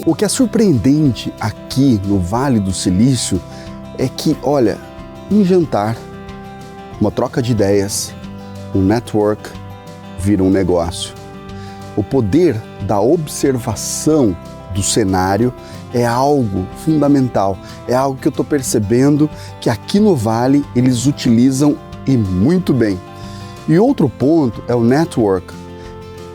O que é surpreendente aqui no Vale do Silício é que, olha, um jantar, uma troca de ideias, um network vira um negócio. O poder da observação do cenário é algo fundamental, é algo que eu estou percebendo que aqui no Vale eles utilizam e muito bem. E outro ponto é o network,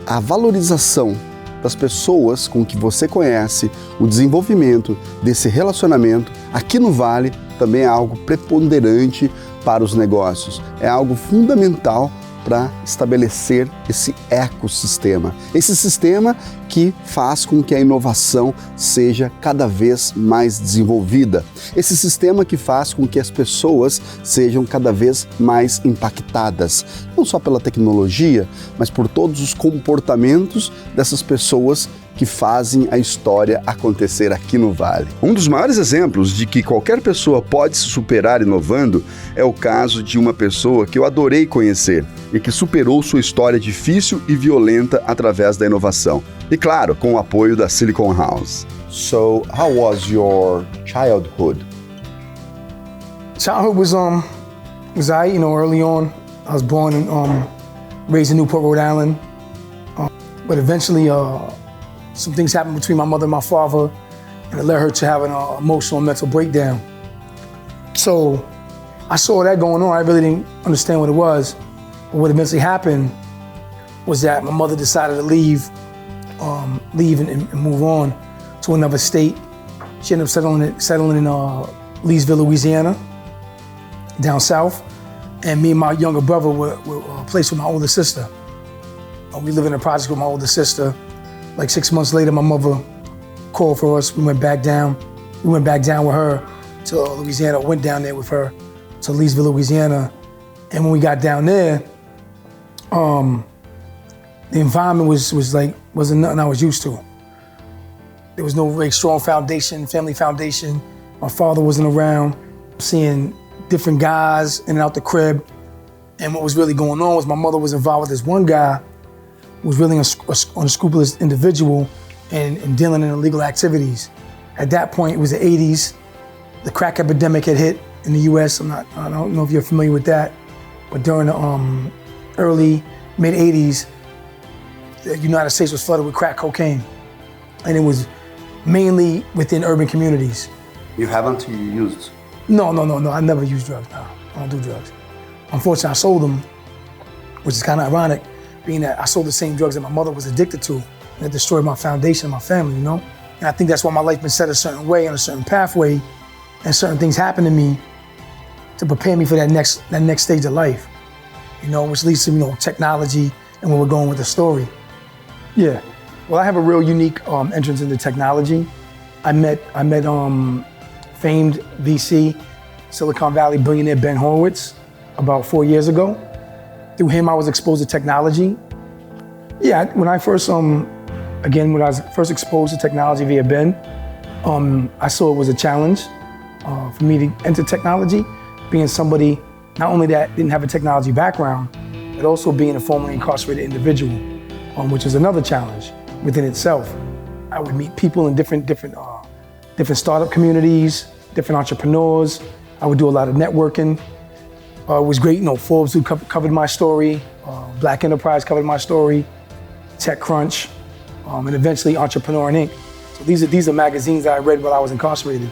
a valorização das pessoas com que você conhece, o desenvolvimento desse relacionamento aqui no Vale também é algo preponderante para os negócios, é algo fundamental para estabelecer esse ecossistema. Esse sistema que faz com que a inovação seja cada vez mais desenvolvida. Esse sistema que faz com que as pessoas sejam cada vez mais impactadas, não só pela tecnologia, mas por todos os comportamentos dessas pessoas que fazem a história acontecer aqui no Vale. Um dos maiores exemplos de que qualquer pessoa pode se superar inovando é o caso de uma pessoa que eu adorei conhecer e que superou sua história difícil e violenta através da inovação. E claro, com o apoio da Silicon House. So, how was your childhood? Childhood was early on. I was born and raised in Newport, Rhode Island. But eventually, some things happened between my mother and my father, and it led her to have an emotional and mental breakdown. So I saw that going on. I really didn't understand what it was. But what eventually happened was that my mother decided to leave and move on to another state. She ended up settling in Leesville, Louisiana, down south. And me and my younger brother were placed with my older sister. We lived in a project with my older sister. Like 6 months later, my mother called for us. We went back down. We went back down with her to Louisiana, went down there with her to Leesville, Louisiana. And when we got down there, the environment wasn't nothing I was used to. There was no very strong foundation, family foundation. My father wasn't around. Seeing different guys in and out the crib. And what was really going on was my mother was involved with this one guy who was really an unscrupulous individual and dealing in illegal activities. At that point, it was the 80s. The crack epidemic had hit in the US. I don't know if you're familiar with that, but during the early, mid 80s, the United States was flooded with crack cocaine. And it was mainly within urban communities. You haven't used? No, I never used drugs, no. I don't do drugs. Unfortunately, I sold them, which is kind of ironic, being that I sold the same drugs that my mother was addicted to, and it destroyed my foundation, my family, you know? And I think that's why my life been set a certain way, on a certain pathway, and certain things happen to me to prepare me for that next stage of life, you know, which leads to, technology and where we're going with the story. Yeah, well, I have a real unique entrance into technology. I met famed VC, Silicon Valley billionaire Ben Horowitz about 4 years ago. Through him, I was exposed to technology. Yeah, when I was first exposed to technology via Ben, I saw it was a challenge for me to enter technology, being somebody not only that didn't have a technology background, but also being a formerly incarcerated individual, which is another challenge within itself. I would meet people in different startup communities, different entrepreneurs. I would do a lot of networking. It was great, Forbes who covered my story, Black Enterprise covered my story, TechCrunch, and eventually Entrepreneur and Inc. So these are magazines that I read while I was incarcerated.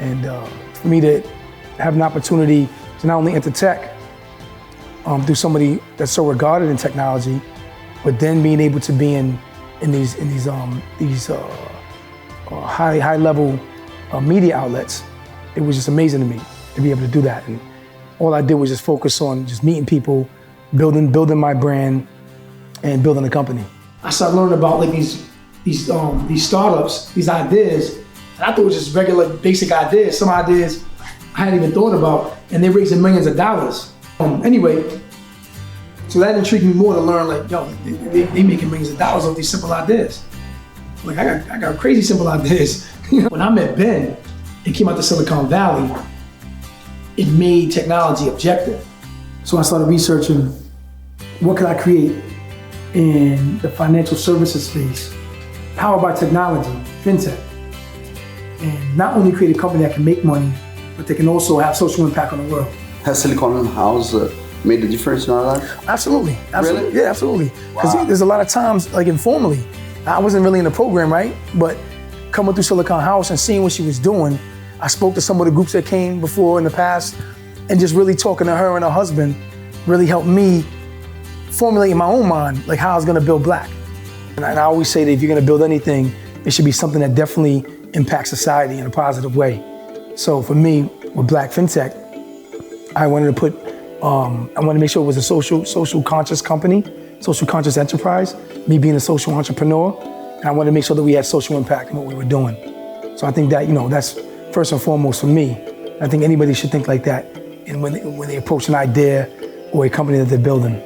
And for me to have an opportunity to not only enter tech through somebody that's so regarded in technology, but then being able to be in these high level media outlets, it was just amazing to me to be able to do that. And all I did was just focus on just meeting people, building my brand, and building a company. I started learning about these startups, these ideas, and I thought it was just regular basic ideas. Some ideas I hadn't even thought about, and they're raising millions of dollars. Anyway, so that intrigued me more to learn, they making millions of dollars off these simple ideas. I got crazy simple ideas. When I met Ben and came out to Silicon Valley, it made technology objective. So I started researching what could I create in the financial services space, powered by technology, fintech. and not only create a company that can make money, but they can also have social impact on the world. Has Silicon House made a difference in our life? Absolutely. Really? Yeah, absolutely. Because Wow. there's a lot of times, like informally, I wasn't really in the program, right? But coming through Silicon House and seeing what she was doing, I spoke to some of the groups that came before in the past, and just really talking to her and her husband really helped me formulate in my own mind, like how I was gonna build Black. And I always say that if you're gonna build anything, it should be something that definitely impacts society in a positive way. So for me, with Black FinTech, I wanted to make sure it was a social conscious company, social conscious enterprise, me being a social entrepreneur, and I wanted to make sure that we had social impact in what we were doing. So I think that, that's first and foremost for me. I think anybody should think like that when they approach an idea or a company that they're building.